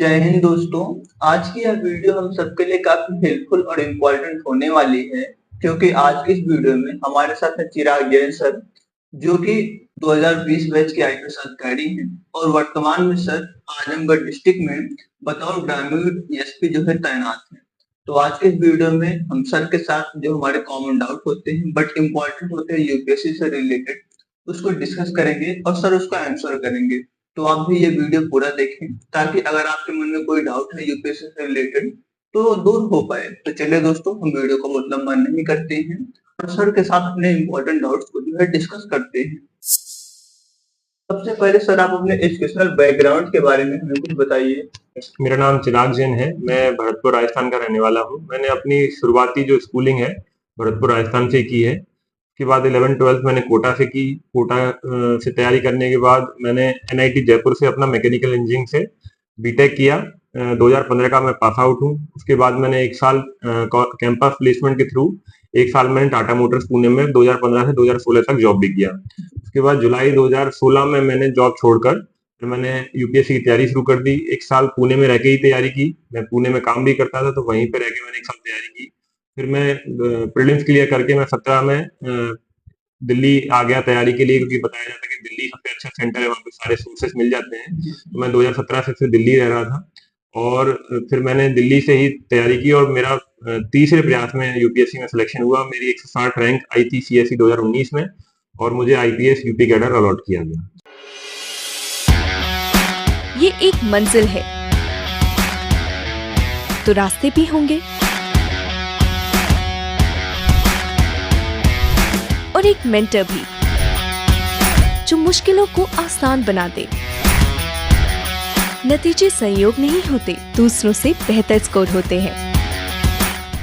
जय हिंद दोस्तों। आज की यह वीडियो हम सबके लिए काफी हेल्पफुल और इम्पोर्टेंट होने वाली है, क्योंकि आज की इस वीडियो में हमारे साथ है चिराग जैन सर, जो कि 2020 बैच के आईपीएस अधिकारी हैं और वर्तमान में सर आजमगढ़ डिस्ट्रिक्ट में बतौर ग्रामीण एसपी जो है तैनात हैं। तो आज के इस वीडियो में हम सर के साथ जो हमारे कॉमन डाउट होते हैं बट इम्पोर्टेंट होते हैं यूपीएससी से रिलेटेड, उसको डिस्कस करेंगे और सर उसका आंसर करेंगे। तो आप भी ये वीडियो पूरा देखें ताकि अगर आपके मन में कोई डाउट है यूपीएससी से रिलेटेड तो दूर हो पाए। तो चलिए दोस्तों, हम वीडियो को बहुत लंबा नहीं करते हैं और सर के साथ अपने इम्पोर्टेंट डाउट्स को जो है डिस्कस करते हैं। सबसे पहले सर आप अपने एजुकेशनल बैकग्राउंड के बारे में हमें कुछ बताइए। मेरा नाम चिराग जैन है। मैं भरतपुर राजस्थान का रहने वाला हूँ। मैंने अपनी शुरुआती जो स्कूलिंग है भरतपुर राजस्थान से की है। उसके बाद 11th-12th मैंने कोटा से की। कोटा से तैयारी करने के बाद मैंने एनआईटी जयपुर से अपना मैकेनिकल इंजीनियरिंग से बीटेक किया। 2015 का मैं पास आउट हूँ। उसके बाद मैंने 1 साल कैंपस प्लेसमेंट के थ्रू 1 साल मैंने टाटा मोटर्स पुणे में 2015 से 2016 तक जॉब भी किया। उसके बाद जुलाई 2016 में मैंने जॉब छोड़कर फिर मैंने यूपीएससी की तैयारी शुरू कर दी। 1 साल पुणे में रह के ही तैयारी की। मैं पुणे में काम भी करता था, तो वहीं पे रह के मैंने 1 साल तैयारी की। फिर मैं प्रीलिम्स क्लियर करके मैं 17 में दिल्ली आ गया तैयारी के लिए, क्योंकि बताया जाता है कि दिल्ली सबसे अच्छा सेंटर है, वहाँ पे सारे सोर्सेस मिल जाते हैं। तो मैं 2017 से फिर दिल्ली रह रहा था और फिर मैंने दिल्ली से ही तैयारी की और मेरा तीसरे प्रयास में यूपीएससी में सिलेक्शन हुआ। मेरी 160 रैंक आई थी सीएससी 2019 में और मुझे आईपीएस यूपी कैडर अलॉट किया गया। ये एक मंजिल है तो रास्ते भी होंगे और एक मेंटर भी जो मुश्किलों को आसान बना दे। नतीजे संयोग नहीं होते, दूसरों से बेहतर स्कोर होते हैं।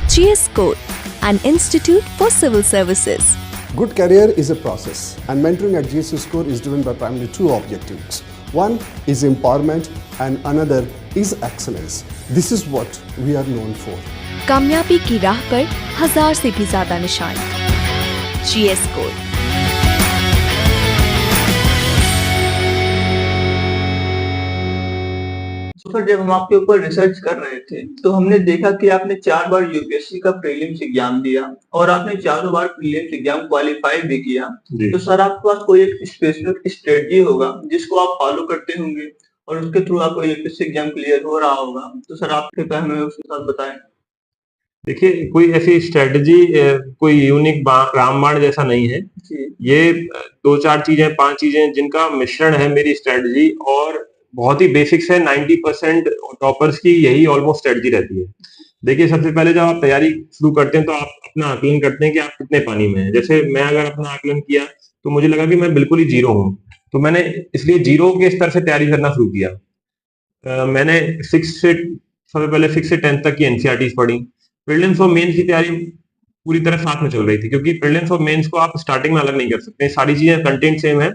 GS Score, an institute for civil services. Good career is a process, and mentoring at GS Score is driven by primarily 2 objectives. One is empowerment and another is excellence. This is what we are known for. कामयाबी की राह पर 1000 से भी ज्यादा निशान। GS Score। Sir जब हम आपके ऊपर रिसर्च कर रहे थे तो हमने देखा कि आपने 4 बार यूपीएससी का प्रीलिम्स एग्जाम दिया और आपने चारों बार प्रीलिम्स एग्जाम क्वालिफाई भी किया। तो सर आपके पास कोई एक स्पेसिफिक स्ट्रेटजी होगा जिसको आप फॉलो करते होंगे और उसके थ्रू आपको यूपीएससी एग्जाम क्लियर हो रहा होगा। तो सर आप कृपया हमें उसके साथ बताएं। देखिए, कोई ऐसी स्ट्रेटजी कोई यूनिक रामबाण जैसा नहीं है। ये 2-4 चीजें 5 चीजें जिनका मिश्रण है मेरी स्ट्रेटजी, और बहुत ही बेसिक्स है। 90% टॉपर्स की यही ऑलमोस्ट स्ट्रेटजी रहती है। देखिए, सबसे पहले जब आप तैयारी शुरू करते हैं तो आप अपना आकलन करते हैं कि आप कितने पानी में हैं। जैसे मैं अगर अपना आकलन किया तो मुझे लगा कि मैं बिल्कुल ही जीरो हूँ, तो मैंने इसलिए जीरो के स्तर से तैयारी करना शुरू किया। मैंने सबसे पहले 6 से 10 तक की एनसीईआरटीज पढ़ी। प्रीलिम्स और मेंस की तैयारी पूरी तरह साथ में चल रही थी, क्योंकि प्रीलिम्स और मेंस को आप स्टार्टिंग में अलग नहीं कर सकते। सारी चीजें कंटेंट सेम है,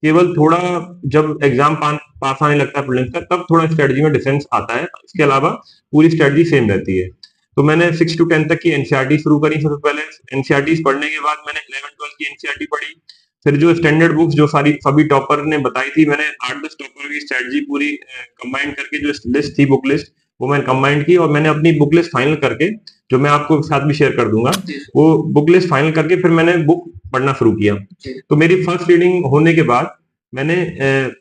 केवल थोड़ा जब एग्जाम पास आने लगता है प्रीलिम्स का तब थोड़ा स्ट्रेटजी में डिफरेंस आता है। इसके अलावा पूरी स्ट्रेटजी सेम रहती है। तो मैंने 6 to 10 तक की एनसीईआरटी शुरू करी। सबसे पहले एनसीईआरटी पढ़ने के बाद मैंने 11-12 की एनसीईआरटी पढ़ी। फिर जो स्टैंडर्ड बुक्स जो सभी टॉपर ने बताई थी, मैंने 8-10 टॉपर की स्ट्रेटजी पूरी कंबाइन करके जो लिस्ट थी, बुक लिस्ट, वो मैंने कंबाइन की और मैंने अपनी बुक लिस्ट फाइनल करके, जो मैं आपको साथ भी शेयर कर दूंगा, वो बुक लिस्ट फाइनल करके फिर मैंने बुक पढ़ना शुरू किया। तो मेरी फर्स्ट रीडिंग होने के बाद मैंने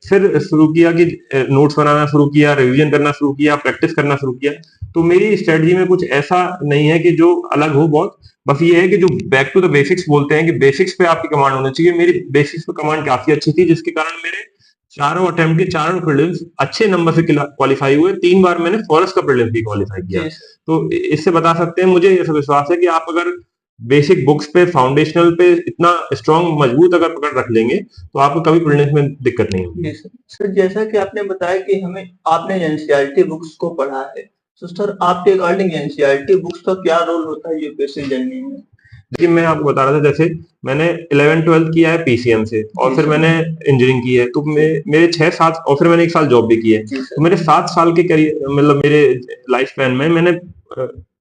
फिर शुरू किया कि नोट्स बनाना शुरू किया, रिवीजन करना शुरू किया, प्रैक्टिस करना शुरू किया। तो मेरी स्ट्रेटजी में कुछ ऐसा नहीं है कि जो अलग हो बहुत, बस ये है कि जो बैक टू द बेसिक्स बोलते हैं कि बेसिक्स पे आपकी कमांड होनी चाहिए। मेरी बेसिक्स पे कमांड काफी अच्छी थी, जिसके कारण मेरे चारों अटेम्प्ट के चारों प्रीलिम्स अच्छे नंबर से क्वालिफाई हुए। 3 बार मैंने फॉरेस्ट का प्रीलिम्स भी क्वालिफाई किया। तो इससे बता सकते हैं, मुझे ऐसा विश्वास है कि आप अगर बेसिक बुक्स पे, फाउंडेशनल पे इतना स्ट्रॉन्ग मजबूत अगर पकड़ रख लेंगे तो आपको कभी प्रीलिम्स में दिक्कत नहीं होगी। सर जैसा कि आपने बताया कि आपने एनसीईआरटी बुक्स को पढ़ा है, तो सर आपके अकॉर्डिंग एनसीईआरटी बुक्स का क्या रोल होता है यूपीएससी जर्नी में? देखिए, मैं आपको बता रहा था, जैसे मैंने 11-12 किया है पीसीएम से और फिर मैंने इंजीनियरिंग की है, तो मेरे 6-7 और फिर मैंने 1 साल जॉब भी की है। तो मेरे 7 साल के करियर, मतलब मेरे लाइफ स्पैन में मैंने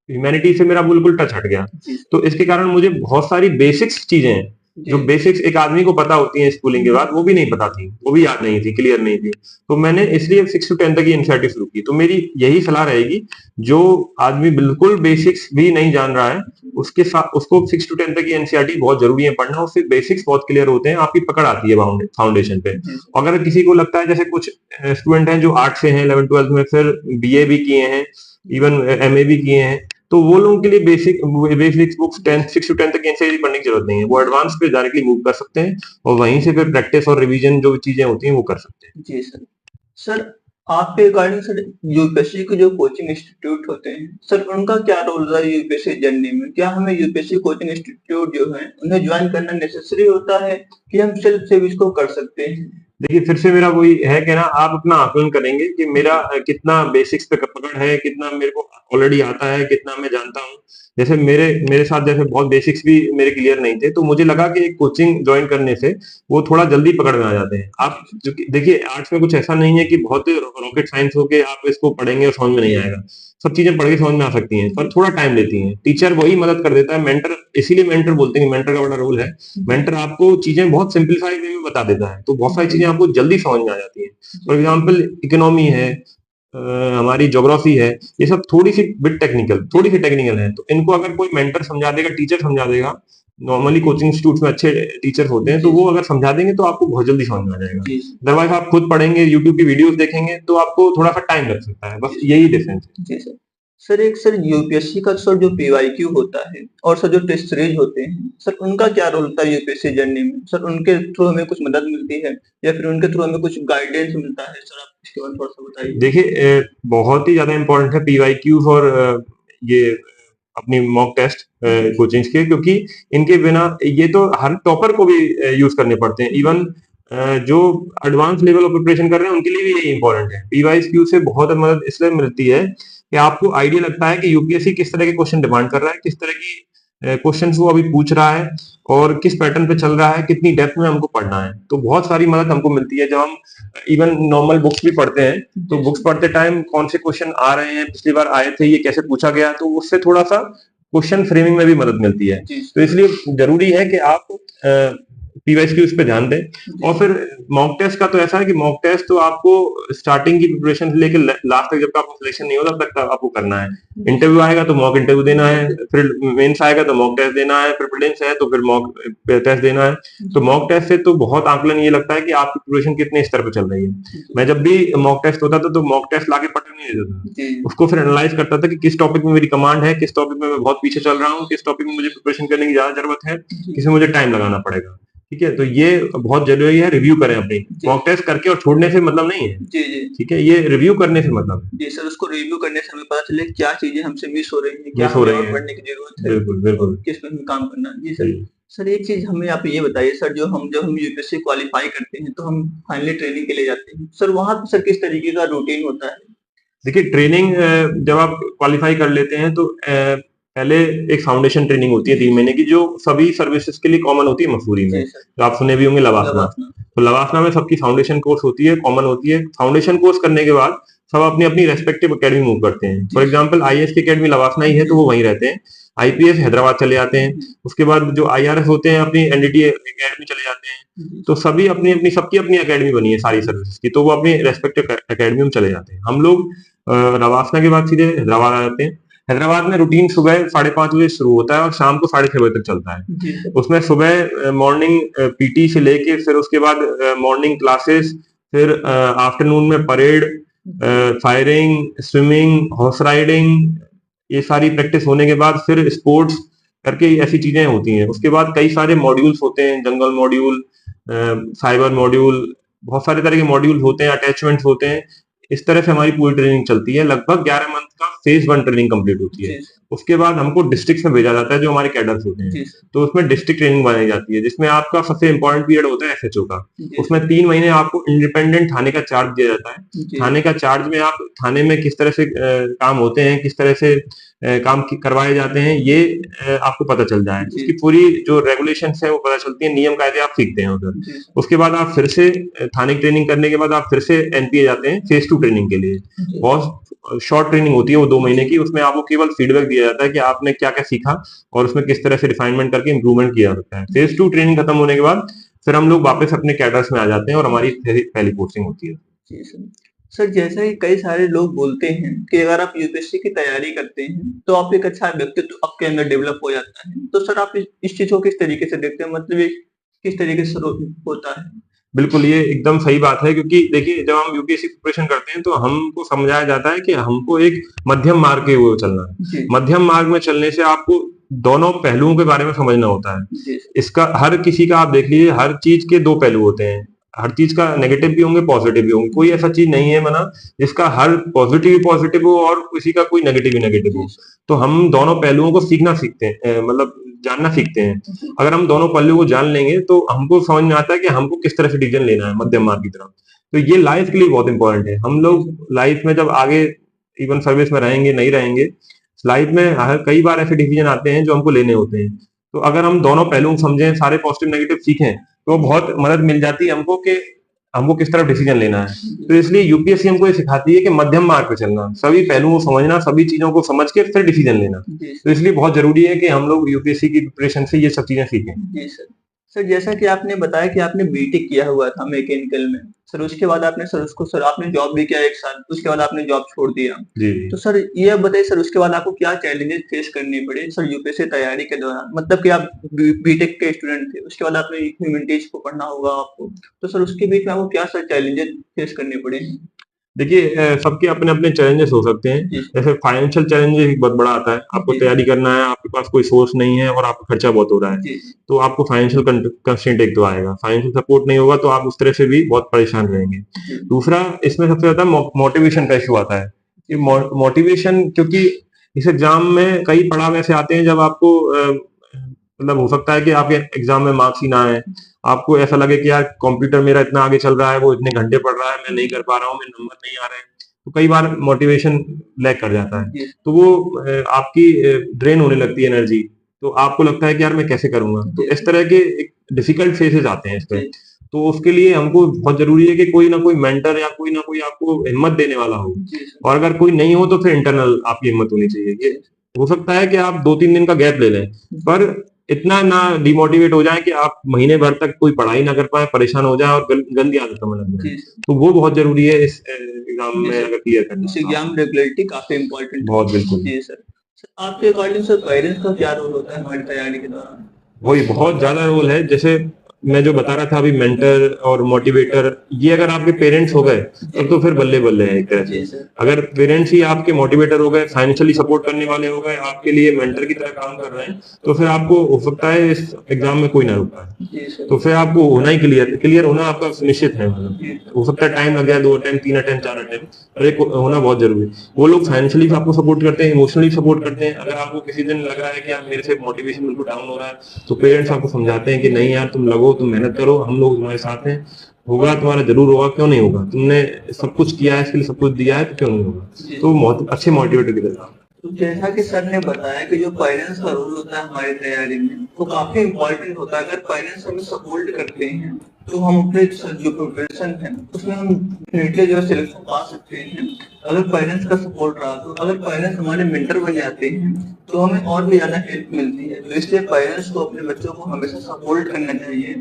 ह्यूमैनिटी से मेरा बिल्कुल टच हट गया। तो इसके कारण मुझे बहुत सारी बेसिक्स चीजें जो बेसिक्स एक आदमी को पता होती है स्कूलिंग के बाद, वो भी नहीं पता थी, वो भी याद नहीं थी, क्लियर नहीं थी। तो मैंने इसलिए 6 to 10 तक की एनसीईआरटी शुरू की। तो मेरी यही सलाह रहेगी, जो आदमी बिल्कुल बेसिक्स भी नहीं जान रहा है, उसके साथ उसको 6 to 10 तक की एनसीईआरटी बहुत जरूरी है पढ़ना। उससे बेसिक्स बहुत क्लियर होते हैं, आपकी पकड़ आती है फाउंडेशन पे। अगर किसी को लगता है, जैसे कुछ स्टूडेंट हैं जो आर्ट से हैं, 11th 12th में फिर बीए भी किए हैं, इवन एमए भी किए हैं, तो वो लोगों के लिए बेसिक बुक्स 6 to 10 तक एनसीईआरटी पढ़ने की जरूरत नहीं है। वो एडवांस पे डायरेक्टली मूव कर सकते हैं और वहीं से फिर प्रैक्टिस और रिवीजन जो चीजें होती हैं वो कर सकते हैं। जी सर। सर आपके अकॉर्डिंग सर यूपीएससी के जो कोचिंग इंस्टीट्यूट होते हैं सर, उनका क्या रोल रहा है यूपीएससी जर्नी में? क्या हमें यूपीएससी कोचिंग इंस्टीट्यूट जो है उन्हें ज्वाइन करना नेसेसरी होता है कि हम सेल्फ से भी इसको कर सकते हैं? देखिए, फिर से मेरा वही है कि ना, आप अपना आकलन करेंगे कि मेरा कितना बेसिक्स पे पकड़ है, कितना मेरे को ऑलरेडी आता है, कितना मैं जानता हूँ। जैसे मेरे साथ जैसे बहुत बेसिक्स भी मेरे क्लियर नहीं थे, तो मुझे लगा कि एक कोचिंग ज्वाइन करने से वो थोड़ा जल्दी पकड़ में आ जाते हैं। आप देखिए, आर्ट्स में कुछ ऐसा नहीं है कि बहुत रॉकेट साइंस हो के आप इसको पढ़ेंगे और समझ में नहीं आएगा। सब चीजें पढ़ के समझ में आ सकती हैं, पर थोड़ा टाइम लेती हैं। टीचर वही मदद कर देता है, मेंटर, इसीलिए मेंटर बोलते हैं, मेंटर का बड़ा रोल है। मेंटर आपको चीजें बहुत सिंप्लीफाइड वे में बता देता है, तो बहुत सारी चीजें आपको जल्दी समझ में आ जाती है। फॉर एग्जाम्पल, इकोनॉमी है, हमारी ज्योग्राफी है, ये सब थोड़ी सी टेक्निकल है। तो इनको अगर कोई मेंटर समझा देगा, टीचर समझा देगा, नॉर्मली कोचिंग इंस्टीट्यूट में अच्छे टीचर होते हैं, तो वो अगर समझा देंगे तो आपको बहुत जल्दी समझ में आ जाएगा। अदरवाइज आप खुद पढ़ेंगे, यूट्यूब की वीडियोस देखेंगे, तो आपको थोड़ा सा टाइम लग सकता है। बस यही डिफरेंस है। जी सर। सर यूपीएससी का सर जो पीवाईक्यू होता है और सर जो टेस्ट सीरीज होते हैं सर, उनका क्या रोल होता है यूपीएससी जर्नी में? सर उनके थ्रू हमें कुछ मदद मिलती है या फिर उनके थ्रू हमें कुछ गाइडेंस मिलता है? सर आप इसके बारे में थोड़ा सा बताइए। देखिए, बहुत ही ज्यादा इंपॉर्टेंट है पीवाईक्यूज और ये अपनी मॉक टेस्ट कोचिंग्स के, क्योंकि इनके बिना ये तो हर टॉपर को भी यूज करने पड़ते हैं। इवन जो एडवांस लेवल ऑफ प्रिपरेशन कर रहे हैं उनके लिए भी ये इंपॉर्टेंट है। पीवाईक्यू से बहुत मदद इसलिए मिलती है कि आपको आइडिया लगता है कि यूपीएससी किस तरह के क्वेश्चन डिमांड कर रहा है, किस तरह की क्वेश्चंस वो अभी पूछ रहा है और किस पैटर्न पे चल रहा है, कितनी डेप्थ में हमको पढ़ना है। तो बहुत सारी मदद हमको मिलती है। जब हम इवन नॉर्मल बुक्स भी पढ़ते हैं, तो बुक्स पढ़ते टाइम कौन से क्वेश्चन आ रहे हैं, पिछली बार आए थे, ये कैसे पूछा गया, तो उससे थोड़ा सा क्वेश्चन फ्रेमिंग में भी मदद मिलती है। तो इसलिए जरूरी है कि आप पीवाईक्यूज पे ध्यान दें। और फिर मॉक टेस्ट का तो ऐसा है कि मॉक टेस्ट तो आपको स्टार्टिंग की प्रिपरेशन से लेकर लास्ट तक, जब तक आपको सिलेक्शन नहीं होता तब तक आपको करना है। इंटरव्यू आएगा तो मॉक इंटरव्यू देना है, फिर मेंस आएगा तो मॉक टेस्ट देना है, फिर प्रीलिम्स है तो फिर मॉक टेस्ट देना है। तो मॉक टेस्ट से तो बहुत आकलन ये लगता है कि आपकी प्रिपरेशन कितने स्तर पर चल रही है। मैं जब भी मॉक टेस्ट होता था तो मॉक टेस्ट लाके पढ़ने नहीं देता था, उसको फिर एनालाइज करता था कि किस टॉपिक में मेरी कमांड है, किस टॉपिक में मैं बहुत पीछे चल रहा हूँ, किस टॉपिक में मुझे प्रिपरेशन करने की ज्यादा जरूरत है, किसमें मुझे टाइम लगाना पड़ेगा। ठीक है, तो ये बहुत जरूरी है। रिव्यू करें अपनी मॉक टेस्ट करके, और छोड़ने से मतलब नहीं है। जी जी, ठीक है, ये रिव्यू करने से मतलब है। जी सर, उसको रिव्यू करने से हमें पता चले क्या चीजें हमसे मिस हो रही हैं, क्या हमें पढ़ने की जरूरत है, बिल्कुल बिल्कुल, किस पे हमें काम करना है। जी सर। सर एक चीज हमें आप ये बताइए सर, जब हम यूपीएससी क्वालिफाई करते हैं तो हम फाइनली ट्रेनिंग के लिए जाते हैं सर, वहां पर सर किस तरीके का रूटीन होता है? देखिए, ट्रेनिंग जब आप क्वालिफाई कर लेते हैं तो पहले एक फाउंडेशन ट्रेनिंग होती है 3 महीने की, जो सभी सर्विसेज के लिए कॉमन होती है मसूरी में। तो आप सुने भी होंगे लवासना। तो लवासना में सबकी फाउंडेशन कोर्स होती है, कॉमन होती है। फाउंडेशन कोर्स करने के बाद सब अपनी अपनी रेस्पेक्टिव अकेडमी मूव करते हैं। फॉर एग्जांपल, आईएएस की अकेडमी लवासना ही है तो वो वहीं रहते हैं। आईपीएस हैदराबाद चले जाते हैं। उसके बाद जो आईआरएस होते हैं अपनी एनडीटीए अकेडमी चले जाते हैं। तो सभी सबकी अपनी अकेडमी बनी है सारी सर्विसेज की, तो वो अपनी रेस्पेक्टिव अकेडमी में चले जाते हैं। हम लोग लवासना के बाद सीधे हैदराबाद आ जाते हैं। हैदराबाद में रूटीन सुबह 5:30 बजे शुरू होता है और शाम को 6:30 बजे तक चलता है। उसमें सुबह मॉर्निंग पीटी से लेके फिर उसके बाद मॉर्निंग क्लासेस, फिर आफ्टरनून में parade, firing, swimming, horse riding, ये सारी प्रैक्टिस होने के बाद फिर स्पोर्ट्स करके ऐसी चीजें होती हैं। उसके बाद कई सारे मॉड्यूल्स होते हैं, जंगल मॉड्यूल, साइबर मॉड्यूल, बहुत सारे तरह के मॉड्यूल होते हैं, अटैचमेंट्स होते हैं। इस तरह से हमारी पूरी ट्रेनिंग चलती है। लगभग 11 मंथ का फेज 1 ट्रेनिंग कंप्लीट होती है। उसके बाद हमको डिस्ट्रिक्ट में भेजा जाता है, जो हमारे कैडर्स होते हैं। तो उसमें डिस्ट्रिक्ट ट्रेनिंग बनाई जाती है, जिसमें आपका सबसे इंपॉर्टेंट पीरियड होता है एसएचओ का। उसमें 3 महीने आपको इंडिपेंडेंट थाने का चार्ज दिया जाता है। थाने का चार्ज में आप थाने में किस तरह से काम होते हैं, किस तरह से काम करवाए जाते हैं, ये आपको पता चल जाए। उसकी पूरी जो रेगुलेशंस है वो पता चलती है, नियम कायदे आप सीखते हैं उधर। उसके बाद आप फिर से थाने की ट्रेनिंग करने के बाद आप फिर से एनपीए जाते हैं फेज 2 ट्रेनिंग के लिए। बहुत शॉर्ट ट्रेनिंग होती है वो 2 महीने की, उसमें आपको केवल फीडबैक दिया जाता है कि आपने क्या क्या सीखा और उसमें किस तरह से रिफाइनमेंट करके इंप्रूवमेंट किया सकता है। फेज 2 ट्रेनिंग खत्म होने के बाद फिर हम लोग वापस अपने कैडर्स में आ जाते हैं और हमारी पहली पोस्टिंग होती है। जी सर। सर जैसा कि कई सारे लोग बोलते हैं कि अगर आप यूपीएससी की तैयारी करते हैं तो आप एक अच्छा व्यक्तित्व आपके अंदर डेवलप हो जाता है। तो सर आप इस चीज को किस तरीके से देखते हैं, मतलब ये किस तरीके से होता है? बिल्कुल, ये एकदम सही बात है, क्योंकि देखिए जब हम यूपीएससी प्रिपरेशन करते हैं तो हमको समझाया जाता है कि हमको एक मध्यम मार्ग के वो चलना है। मध्यम मार्ग में चलने से आपको दोनों पहलुओं के बारे में समझना होता है। इसका हर किसी का आप देख लीजिए, हर चीज के 2 पहलू होते हैं। हर चीज का नेगेटिव भी होंगे, पॉजिटिव भी होंगे। कोई ऐसा चीज नहीं है मना जिसका हर पॉजिटिव ही पॉजिटिव हो और किसी का कोई नेगेटिव ही नेगेटिव हो। तो हम दोनों पहलुओं को सीखना सीखते हैं, मतलब जानना सीखते हैं। अगर हम दोनों पहलुओं को जान लेंगे तो हमको समझ में आता है कि हमको किस तरह से डिसीजन लेना है मध्यम मार्ग की तरफ। तो ये लाइफ के लिए बहुत इंपॉर्टेंट है। हम लोग लाइफ में जब आगे इवन सर्विस में रहेंगे नहीं रहेंगे, लाइफ में कई बार ऐसे डिसीजन आते हैं जो हमको लेने होते हैं। तो अगर हम दोनों पहलुओं को समझें, सारे पॉजिटिव नेगेटिव सीखें, तो बहुत मदद मिल जाती है हमको कि हमको किस तरफ डिसीजन लेना है। तो इसलिए यूपीएससी हमको ये सिखाती है कि मध्यम मार्ग पे चलना, सभी पहलुओं को समझना, सभी चीजों को समझ के फिर डिसीजन लेना। तो इसलिए बहुत जरूरी है कि हम लोग यूपीएससी की प्रिपरेशन से ये सब चीजें सीखें। जी सर। सर जैसा कि आपने बताया कि आपने बीटेक किया हुआ था मैकेनिकल में, सर उसके बाद आपने जॉब भी किया 1 साल, उसके बाद आपने जॉब छोड़ दिया। जी। तो सर ये आप बताइए सर उसके बाद आपको क्या चैलेंजेस फेस करने पड़े सर यूपीएससी तैयारी के दौरान? मतलब कि आप बीटेक के स्टूडेंट थे, उसके बाद आपने ह्यूमैनिटीज को पढ़ना होगा आपको, तो सर उसके बीच में आपको क्या सर चैलेंजेस फेस करने पड़े? देखिए सबके अपने अपने चैलेंजेस हो सकते हैं। जैसे फाइनेंशियल चैलेंजेस एक बहुत बड़ा आता है। आपको तैयारी करना है, आपके पास कोई सोर्स नहीं है और आपका खर्चा बहुत हो रहा है, तो आपको फाइनेंशियल कंस्ट्रेंट एक तो आएगा। फाइनेंशियल सपोर्ट नहीं होगा तो आप उस तरह से भी बहुत परेशान रहेंगे। दूसरा, इसमें सबसे ज्यादा मोटिवेशन का इशू आता है। मोटिवेशन, क्योंकि इस एग्जाम में कई पड़ाव ऐसे आते हैं जब आपको मतलब हो सकता है कि आपके एग्जाम में मार्क्स ही ना आए, आपको ऐसा लगे कि यार कंप्यूटर मेरा इतना आगे चल रहा है, वो इतने घंटे पढ़ रहा है, मैं नहीं कर पा रहा हूँ, मेरे नंबर नहीं आ रहे हैं। तो कई बार मोटिवेशन लैग कर जाता है, तो वो आपकी ड्रेन होने लगती है एनर्जी। तो आपको लगता है कि यार मैं कैसे करूंगा। तो इस तरह के डिफिकल्ट फेजेस आते हैं इसमें। तो उसके लिए हमको बहुत जरूरी है कि कोई ना कोई मेंटर या कोई ना कोई आपको हिम्मत देने वाला हो, और अगर कोई नहीं हो तो फिर इंटरनल आपकी हिम्मत होनी चाहिए। हो सकता है कि आप 2-3 दिन का गैप ले लें, पर इतना ना डिमोटिवेट हो जाए कि आप महीने भर तक कोई पढ़ाई ना कर पाए, परेशान हो जाए और गंदी आदतों में लग जाए। तो वो बहुत जरूरी है इस एग्जाम में अगर क्लियर करना। एग्जाम रेगुलरिटी काफी इंपॉर्टेंट बहुत बिल्कुल। जी सर। आपके अकॉर्डिंग सर पेरेंट्स का क्या रोल होता है हमारी तैयारी के दौरान? वही बहुत ज्यादा रोल है। जैसे मैं जो बता रहा था अभी, मेंटर और मोटिवेटर, ये अगर आपके पेरेंट्स हो गए तब तो फिर बल्ले बल्ले है एक तरह से। अगर पेरेंट्स ही आपके मोटिवेटर हो गए, फाइनेंशियली सपोर्ट करने वाले हो गए, आपके लिए मेंटर की तरह काम कर रहे हैं, तो फिर आपको हो सकता है इस एग्जाम में कोई ना रुक पाए। तो फिर आपको होना ही क्लियर होना आपका निश्चित है। मतलब हो सकता है टाइम लग जाए, 2 अटेम्प्ट 3 अटेम्प्ट 4 अटेम्प्ट, पर एक होना बहुत जरूरी है। वो लोग फाइनेंशियली आपको सपोर्ट करते हैं, इमोशनली सपोर्ट करते हैं। अगर आपको किसी दिन लग रहा है कि यार मेरे से मोटिवेशन बिल्कुल डाउन हो रहा है, तो पेरेंट्स आपको समझाते हैं कि नहीं यार तुम लगो, तुम मेहनत करो, हम लोग तुम्हारे साथ हैं, होगा तुम्हारा जरूर होगा, क्यों नहीं होगा, तुमने सब कुछ किया है, इसके लिए सब कुछ दिया है, तो क्यों नहीं होगा। तो बहुत अच्छे मोटिवेटर की तरह। तो जैसा कि सर ने बताया कि जो पेरेंट्स का रोल होता है हमारी तैयारी में वो काफी इम्पोर्टेंट होता है। अगर पेरेंट्स हमें सपोर्ट करते हैं तो हम अपने जो प्रिपरेशन है उसमें हम डेफिनेटली जो सिलेक्शन पा सकते हैं। अगर पेरेंट्स का सपोर्ट रहा तो, अगर पेरेंट्स हमारे मेंटर बन जाते हैं तो हमें और भी ज्यादा हेल्प मिलती है। तो इसलिए पेरेंट्स को अपने बच्चों को हमेशा सपोर्ट करना चाहिए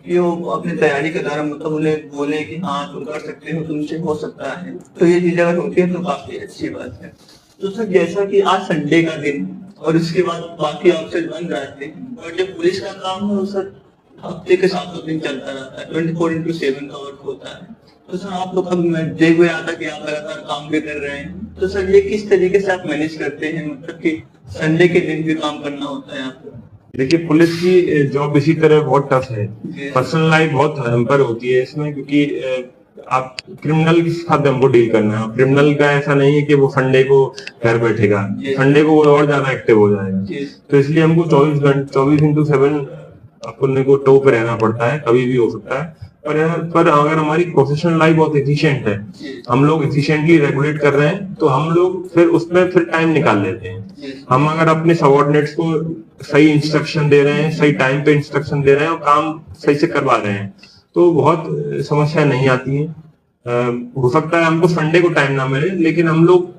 कि वो अपनी तैयारी के दौरान मतलब उन्हें बोले कि हाँ तुम कर सकते हो, तुमसे हो सकता है। तो ये चीजें अगर होती है तो काफी अच्छी बात है। तो सर जैसा कि आज संडे का दिन और उसके बाद बाकी ऑप्शन बंद रहते हैं, और जब पुलिस का काम है सर हफ्ते के 7 दिन चलता रहता है, 24/7 का वर्क होता है। तो सर आप लोग, अब मैं देख रहा था कि आप लगातार काम भी कर रहे हैं, तो सर ये किस तरीके से आप मैनेज करते हैं, मतलब कि संडे के दिन भी काम करना होता है आपको? देखिए पुलिस की जॉब इसी तरह बहुत टफ है। पर्सनल लाइफ बहुत हैम्पर होती है इसमें, क्योंकि आप क्रिमिनल के साथ हमको डील करना है। क्रिमिनल का ऐसा नहीं है कि वो संडे को घर बैठेगा, संडे को वो और ज्यादा एक्टिव हो जाएगा। तो इसलिए हमको 24/7 अपने को टो पे रहना पड़ता है, कभी भी हो सकता है। पर अगर हमारी प्रोफेशनल लाइफ बहुत एफिशिएंट है, हम लोग एफिशिएंटली रेगुलेट कर रहे हैं, तो हम लोग फिर उसमें फिर टाइम निकाल लेते हैं। हम अगर अपने सबऑर्डिनेट्स को सही इंस्ट्रक्शन दे रहे हैं, सही टाइम पे इंस्ट्रक्शन दे रहे हैं और काम सही से करवा रहे हैं, तो बहुत समस्या नहीं आती है। हो सकता है हमको संडे को टाइम ना मिले, लेकिन हम लोग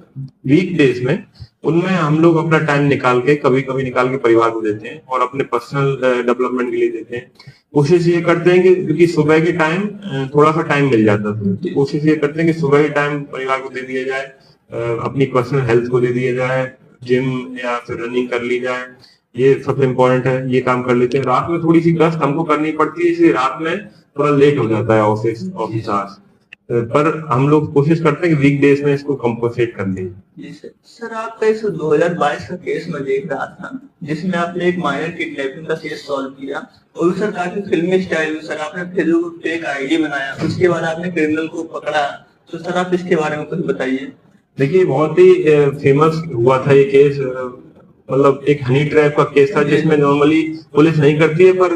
वीक डेज में उनमें हम लोग अपना टाइम निकाल के कभी कभी निकाल के परिवार को देते हैं और अपने पर्सनल डेवलपमेंट के लिए देते हैं। कोशिश ये करते हैं कि क्योंकि सुबह के टाइम थोड़ा सा टाइम मिल जाता है, तो कोशिश ये करते हैं कि सुबह के टाइम परिवार को दे दिया जाए, अपनी पर्सनल हेल्थ को दे दिया जाए, जिम या फिर रनिंग कर ली जाए, ये सबसे इम्पोर्टेंट है, ये काम कर लेते हैं। रात में थोड़ी सी गश्त हमको करनी पड़ती है, इसलिए रात में थोड़ा लेट हो जाता है ऑफिस आवर्स, पर हम लोग कोशिश करते हैं कि वीक डेज में इसको कंपनसेट कर लें। जी सर, आपका इस 2022 का केस मैं देख रहा था जिसमें आपने एक माइनर किडनैपिंग का केस सॉल्व किया और सर काफी फिल्मी स्टाइल में। सर आपने फेसबुक पे एक आईडी बनाया, उसके बाद आपने क्रिमिनल को पकड़ा, तो सर आप इसके बारे में कुछ बताइए। देखिए, बहुत ही फेमस हुआ था ये केस, मतलब एक हनी ट्रैप का केस था जिसमें नॉर्मली पुलिस नहीं करती है, पर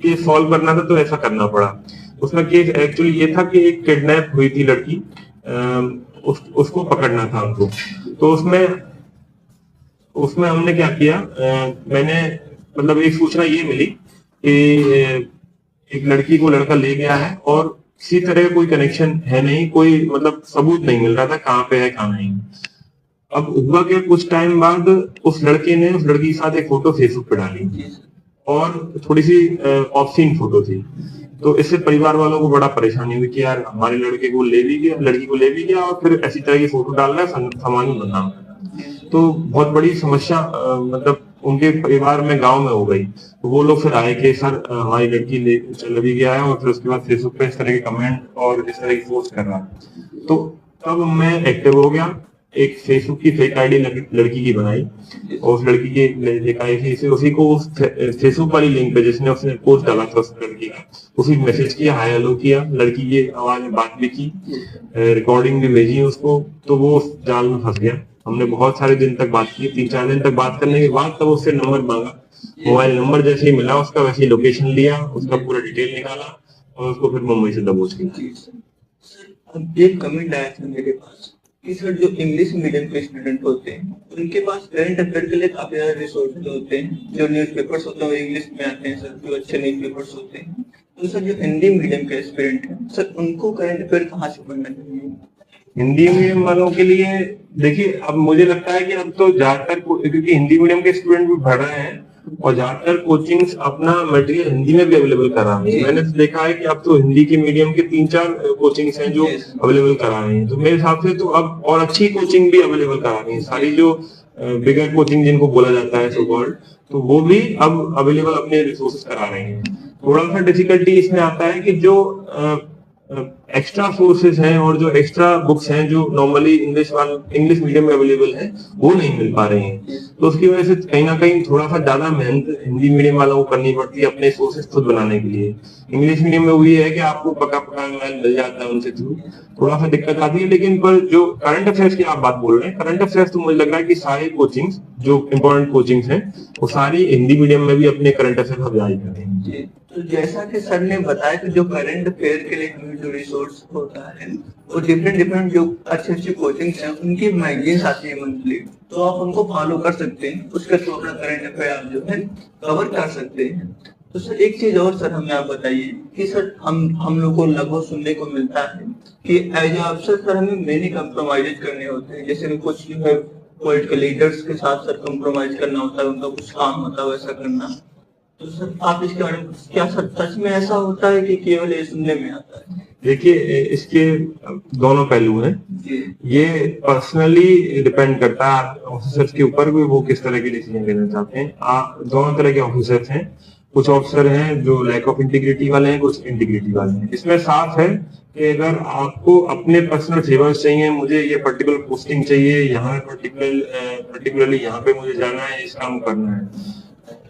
केस सॉल्व करना था तो ऐसा करना पड़ा। उसमें केस एक्चुअली ये था कि एक किडनैप हुई थी लड़की, उसको पकड़ना था हमको। तो उसमें हमने क्या किया, मैंने मतलब एक सूचना ये मिली कि एक लड़की को लड़का ले गया है और किसी तरह कोई कनेक्शन है नहीं, कोई मतलब सबूत नहीं मिल रहा था कहाँ पे है कहाँ नहीं। अब हुआ कि कुछ टाइम बाद उस लड़के ने उस लड़की के साथ एक फोटो फेसबुक पे डाली और थोड़ी सी ऑब्सीन फोटो थी। तो इससे परिवार वालों को बड़ा परेशानी हुई कि यार हमारे लड़के को ले भी गया, लड़की को ले भी गया और फिर ऐसी तरह की फोटो डाल रहा है, सामान्य बदनाम। तो बहुत बड़ी समस्या मतलब उनके परिवार में गांव में हो गई। तो वो लोग फिर आए कि सर हमारी लड़की ले चल भी गया है और फिर उसके बाद फेसबुक पे इस तरह के कमेंट और इस तरह की पोस्ट कर रहा है। तो तब मैं एक्टिव हो गया, एक फेसबुक की फेक आईडी लड़की की बनाई और उस लड़की की उसी को उस फेसबुक वाली लिंक पे जिसने उसने पोस्ट डाला था उस लड़की का, उसी मैसेज किया, हाय हेलो किया, लड़की की आवाज में बात भी की, रिकॉर्डिंग भी भेजी उसको। तो वो उस जाल में फंस गया। हमने बहुत सारे दिन तक बात की, 3-4 दिन तक बात करने के बाद तब उससे नंबर मांगा। मोबाइल नंबर जैसे ही मिला उसका, वैसे ही लोकेशन लिया, उसका पूरा डिटेल निकाला और उसको फिर मुंबई से दबोच किया। अब एक कमेंट आया था मेरे पास कि सर जो इंग्लिश मीडियम के स्टूडेंट होते हैं उनके पास करंट अफेयर के लिए काफी ज्यादा रिसोर्सेज होते हैं, जो न्यूज़पेपर्स होते हैं वो इंग्लिश में आते हैं सर, जो अच्छे न्यूज़पेपर्स होते हैं। तो सर जो हिंदी मीडियम के स्टूडेंट हैं सर, उनको करंट अफेयर कहाँ से पढ़ना चाहिए? हिंदी मीडियम वालों के लिए देखिए, अब मुझे लगता है कि अब तो ज्यादातर, क्योंकि हिंदी मीडियम के स्टूडेंट भी बढ़ रहे हैं और ज्यादातर कोचिंग्स अपना मटेरियल हिंदी में भी अवेलेबल करा रहे हैं। मैंने देखा है कि अब तो हिंदी के मीडियम के 3-4 कोचिंग्स हैं जो अवेलेबल करा रहे हैं। तो मेरे हिसाब से तो अब और अच्छी कोचिंग भी अवेलेबल करा रही है, सारी जो बिगर कोचिंग जिनको बोला जाता है सो कॉल्ड, तो वो भी अब अवेलेबल अपने रिसोर्सेज करा रहे हैं। थोड़ा सा डिफिकल्टी इसमें आता है कि जो एक्स्ट्रा सोर्सेज हैं और जो एक्स्ट्रा बुक्स हैं जो नॉर्मली इंग्लिश मीडियम में अवेलेबल है वो नहीं मिल पा रहे हैं। तो उसकी वजह से कहीं ना कहीं थोड़ा सा ज्यादा मेहनत हिंदी मीडियम वालों को करनी पड़ती है अपने सोर्सेज खुद बनाने के लिए। इंग्लिश मीडियम में वो ये है कि आपको पका पका मिल जाता है उनसे थ्रू, थोड़ा सा दिक्कत आती है। लेकिन पर जो करंट अफेयर्स की आप बात बोल रहे हैं, करंट अफेयर्स तो मुझे लग रहा है कि सारे कोचिंग्स जो इम्पोर्टेंट कोचिंग्स हैं वो सारी हिंदी मीडियम में भी अपने करंट अफेयर अब जारी कर रहे हैं। तो जैसा कि सर ने बताया कि जो करंट अफेयर के लिए हमें जो रिसोर्स होता है वो डिफरेंट जो अच्छी कोचिंग्स हैं उनकी मैगजीन्स आती है मंथली, तो आप उनको फॉलो कर सकते हैं, उसके थ्रू अपना करंट अफेयर आप जो है कवर कर सकते हैं। तो सर एक चीज और सर हमें आप बताइए कि सर हम लोग को लगभग सुनने को मिलता है कि एज अफसर सर हमें मेनी कम्प्रोमाइज करने होते हैं, जैसे कुछ जो है पॉलिटिकल लीडर्स के साथ सर कम्प्रोमाइज करना होता है, उनका कुछ काम होता है वैसा करना। तो सर आप इसके बारे में क्या सर सच में ऐसा होता है कि केवल ये सुनने में आता है? देखिए, इसके दोनों पहलू हैं। ये पर्सनली डिपेंड करता है ऑफिसर्स के ऊपर भी, वो किस तरह के डिसीजन लेना चाहते हैं। आप दोनों तरह के ऑफिसर्स हैं, कुछ ऑफिसर हैं जो लैक ऑफ इंटीग्रिटी वाले हैं, कुछ इंटीग्रिटी वाले हैं। इसमें साफ है कि अगर आपको अपने पर्सनल फेवर्स चाहिए, मुझे ये पर्टिकुलर पोस्टिंग चाहिए, यहाँ पर्टिकुलरली यहाँ पे मुझे जाना है, इस काम करना है,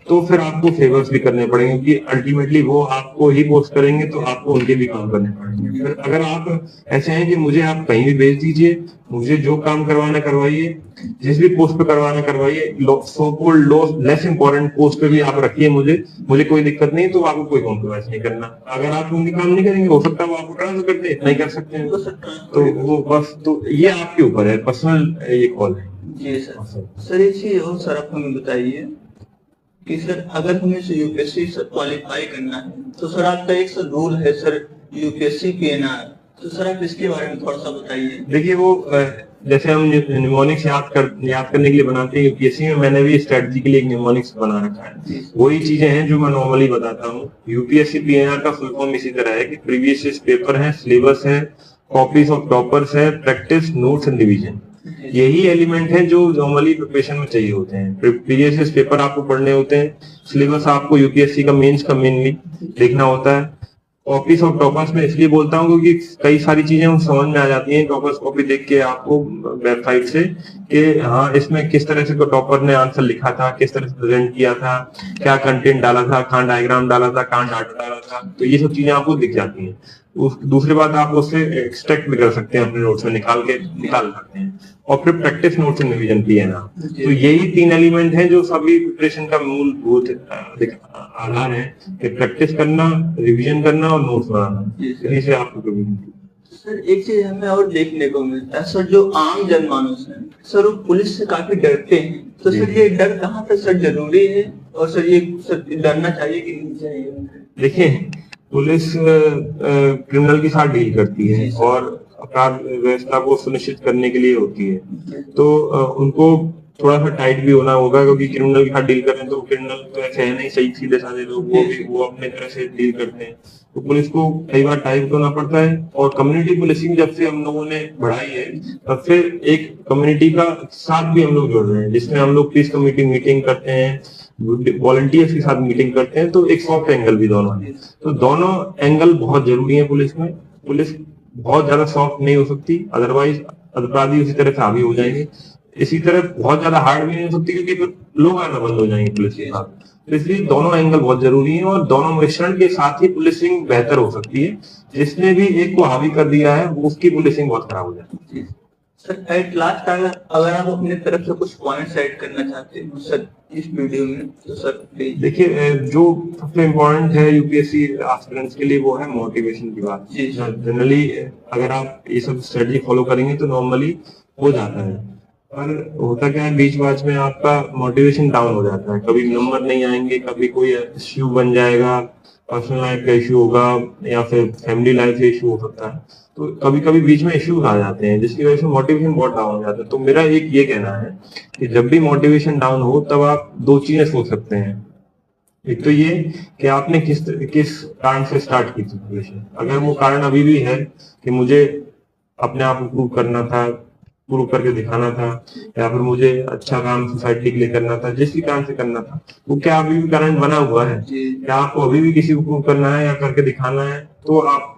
तो फिर आपको फेवर्स भी करने पड़ेंगे क्योंकि अल्टीमेटली वो आपको ही पोस्ट करेंगे तो आपको उनके भी काम करने पड़ेंगे। फिर अगर आप ऐसे हैं कि मुझे आप कहीं भी भेज दीजिए, मुझे जो काम करवाना करवाइए, जिस भी पोस्ट पे करवाना करवाइए, so called less important post पे भी आप रखिए, मुझे कोई दिक्कत नहीं, तो आपको कोई कॉम्प्रोमाइज नहीं करना। अगर आप उनके काम नहीं करेंगे, हो सकता है वो आपको ट्रांसफर कर दे, नहीं कर सकते हैं तो वो बस, तो ये आपके ऊपर है, पर्सनल ये कॉल है। जी सर एक चीज और सर आप हमें बताइए कि सर अगर हमें यूपीएससी सर क्वालिफाई करना है तो सर आपका एक सर रूल है सर यूपीएससी पीएनआर, तो सर आप इसके बारे में थोड़ा सा बताइए। देखिए वो जैसे हम निमोनिक्स याद करने के लिए बनाते हैं यूपीएससी में, मैंने भी स्ट्रेटजी के लिए एक निमोनिक्स बना रखा है। वही चीजें हैं जो मैं नॉर्मली बताता हूँ। यूपीएससी पीएनआर का फुल फॉर्म इसी तरह है कि प्रीवियस पेपर है, सिलेबस है, कॉपीज ऑफ टॉपर्स है, प्रैक्टिस, नोट्स एंड रिवीजन। यही एलिमेंट है जो नॉर्मली प्रिपरेशन में चाहिए होते हैं। प्रीवियस पेपर आपको पढ़ने होते हैं, सिलेबस आपको यूपीएससी का मेंस का मेनली देखना होता है। कॉपीज ऑफ टॉपर्स में इसलिए बोलता हूँ क्योंकि कई सारी चीजें समझ में आ जाती हैं टॉपर्स कॉपी देख के आपको वेबसाइट से, कि हाँ इसमें किस तरह से टॉपर ने आंसर लिखा था, किस तरह से प्रेजेंट किया था, क्या कंटेंट डाला था, कहाँ डायग्राम डाला था, कहाँ डाटा डाला था, तो ये सब चीजें आपको दिख जाती हैं। दूसरी बात, आप उससे एक्सट्रैक्ट भी कर सकते हैं, अपने नोट्स में निकाल सकते हैं। और फिर practice, notes and revision PNR. तो यही 3 एलिमेंट हैं जो सभी प्रिपरेशन का मूलभूत आधार है, कि प्रैक्टिस करना, रिवीजन करना और नोट्स बनाना। इसी से आपको सर एक चीज हमें और देखने को मिलता है सर, जो आम जनमानस है सर वो पुलिस से काफी डरते हैं, तो सर ये डर कहाँ तक सर जरूरी है, और सर ये डरना चाहिए कि नहीं चाहिए? देखिए पुलिस क्रिमिनल के साथ डील करती है और अपराध व्यवस्था को सुनिश्चित करने के लिए होती है, तो उनको थोड़ा सा टाइट भी होना होगा, क्योंकि क्रिमिनल के साथ डील कर रहे हैं तो क्रिमिनल तो ऐसे है नहीं सही सीधे साधे लोग, वो अपने तरह से डील करते हैं, तो पुलिस को कई बार टाइट होना पड़ता है। और कम्युनिटी पुलिसिंग जब से हम लोगों ने बढ़ाई है, तब से एक कम्युनिटी का साथ भी हम लोग जोड़ रहे हैं, जिसमें हम लोग पीस कमेटी मीटिंग करते हैं, वॉलंटियर्स के साथ मीटिंग करते हैं, तो एक सॉफ्ट एंगल भी दोनों है। तो दोनों एंगल बहुत जरूरी है पुलिस में। पुलिस बहुत ज्यादा सॉफ्ट नहीं हो सकती, अदरवाइज अपराधी उसी तरह से हावी हो जाएंगे। इसी तरह बहुत ज्यादा हार्ड भी नहीं हो सकती, क्योंकि फिर लोग आना बंद हो जाएंगे पुलिस के साथ। तो इसलिए दोनों एंगल बहुत जरूरी है, और दोनों मिश्रण के साथ ही पुलिसिंग बेहतर हो सकती है। जिसने भी एक को हावी कर दिया है उसकी पुलिसिंग बहुत खराब हो जाती है। सर एट लास्ट अगर आप अपने तरफ से कुछ पॉइंट्स ऐड करना चाहते हैं सर इस वीडियो में, तो सर देखिए जो सबसे इम्पोर्टेंट है यूपीएससी एस्पिरेंट्स के लिए वो है मोटिवेशन की बात। जनरली अगर आप ये सब स्ट्रेटजी फॉलो करेंगे तो नॉर्मली हो जाता है, पर होता क्या है बीच बाच में आपका मोटिवेशन डाउन हो जाता है। कभी नंबर नहीं आएंगे, कभी कोई इश्यू बन जाएगा, पर्सनल लाइफ का इश्यू होगा, या फिर फैमिली लाइफ का इश्यू हो सकता है, तो कभी कभी बीच में इश्यूज आ जाते हैं, जिसकी वजह से मोटिवेशन बहुत डाउन हो जाता है। तो मेरा एक ये कहना है कि जब भी मोटिवेशन डाउन हो तब आप 2 चीजें सोच सकते हैं। एक तो ये कि आपने किस कारण से स्टार्ट की थी मोटिवेशन। अगर वो कारण अभी भी है कि मुझे अपने आप को प्रूव करना था, प्रूव करके दिखाना था, या फिर मुझे अच्छा काम सोसाइटी के लिए करना था, जिस भी कारण से करना था, वो क्या अभी भी कारण बना हुआ है? क्या आपको अभी भी किसी को प्रूव करना है या करके दिखाना है? तो आप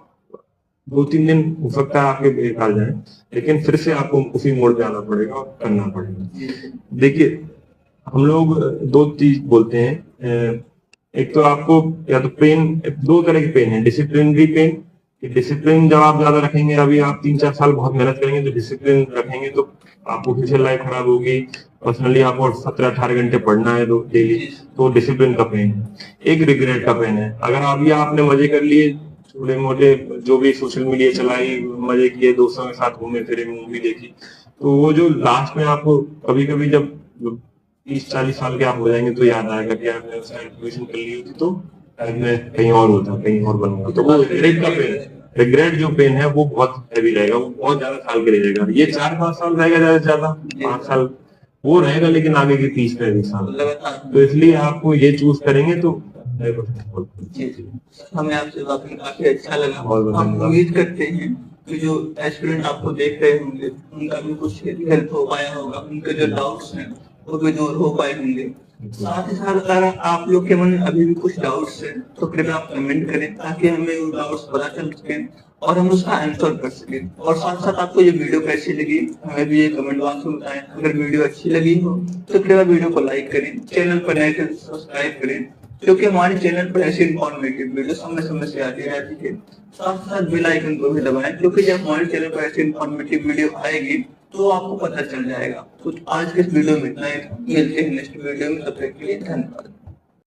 2-3 दिन हो सकता है आपके बेकार जाए, लेकिन फिर से आपको उसी मोड़ पे आना पड़ेगा और करना पड़ेगा। देखिए हम लोग 2 चीज बोलते हैं, एक तो आपको या तो पेन, 2 तरह के पेन है, डिसिप्लिनरी पेन। डिसिप्लिन जब आप ज्यादा रखेंगे, अभी आप 3-4 साल बहुत मेहनत करेंगे तो डिसिप्लिन रखेंगे, तो आपको फ्यूचर लाइफ खराब होगी। पर्सनली आपको 17-18 घंटे पढ़ना है डेली, तो डिसिप्लिन का पेन है। एक रिग्रेट का पेन है, अगर अभी आपने मजे कर लिए, थोड़े मोटे जो भी सोशल मीडिया चलाई, मजे किए, दोस्तों के साथ घूमे फिरे, मूवी देखी, तो वो जो लास्ट में आपको कभी कभी जब 30-40 साल के आप हो जाएंगे तो याद आएगा कि आपने उस टाइम ट्यूशन कर ली होती तो मैं कहीं और होता, कहीं और बनूंगा। तो वो रिग्रेट का पेन है। रिग्रेट जो पेन है वो बहुत हैवी रहेगा, वो बहुत ज्यादा साल के रहेगा। ये 4-5 साल रहेगा, ज्यादा से ज्यादा 5 साल वो रहेगा, लेकिन आगे के 30-35 साल। तो इसलिए आपको ये चूज करेंगे तो हमें आपसे बात करके काफी अच्छा लगा। हम उम्मीद करते हैं कि जो एस्पिरेंट आपको देख रहे होंगे उनका भी कुछ हेल्प हो पाया होगा, उनके जो डाउट्स हैं वो भी दूर हो पाए होंगे। साथ ही साथ अगर आप लोग के मन में अभी भी कुछ डाउट्स हैं तो कृपया आप कमेंट करें, ताकि हमें वो डाउट्स पता चल सके और हम उसका आंसर कर सकें। और साथ साथ आपको ये वीडियो कैसी लगी हमें भी ये कमेंट बॉक्स में बताएं। अगर वीडियो अच्छी लगी हो तो कृपया वीडियो को लाइक करें, चैनल पर नए तो सब्सक्राइब करें, क्योंकि हमारे चैनल पर ऐसी इन्फॉर्मेटिव वीडियो समय से आती रहती है। साथ साथ बेल आइकन को भी दबाएं, क्योंकि जब हमारे चैनल पर ऐसी इन्फॉर्मेटिव वीडियो आएगी तो आपको पता चल जाएगा। तो आज के इस वीडियो में इतना ही, मिलते हैं नेक्स्ट वीडियो में, तब तक के लिए धन्यवाद।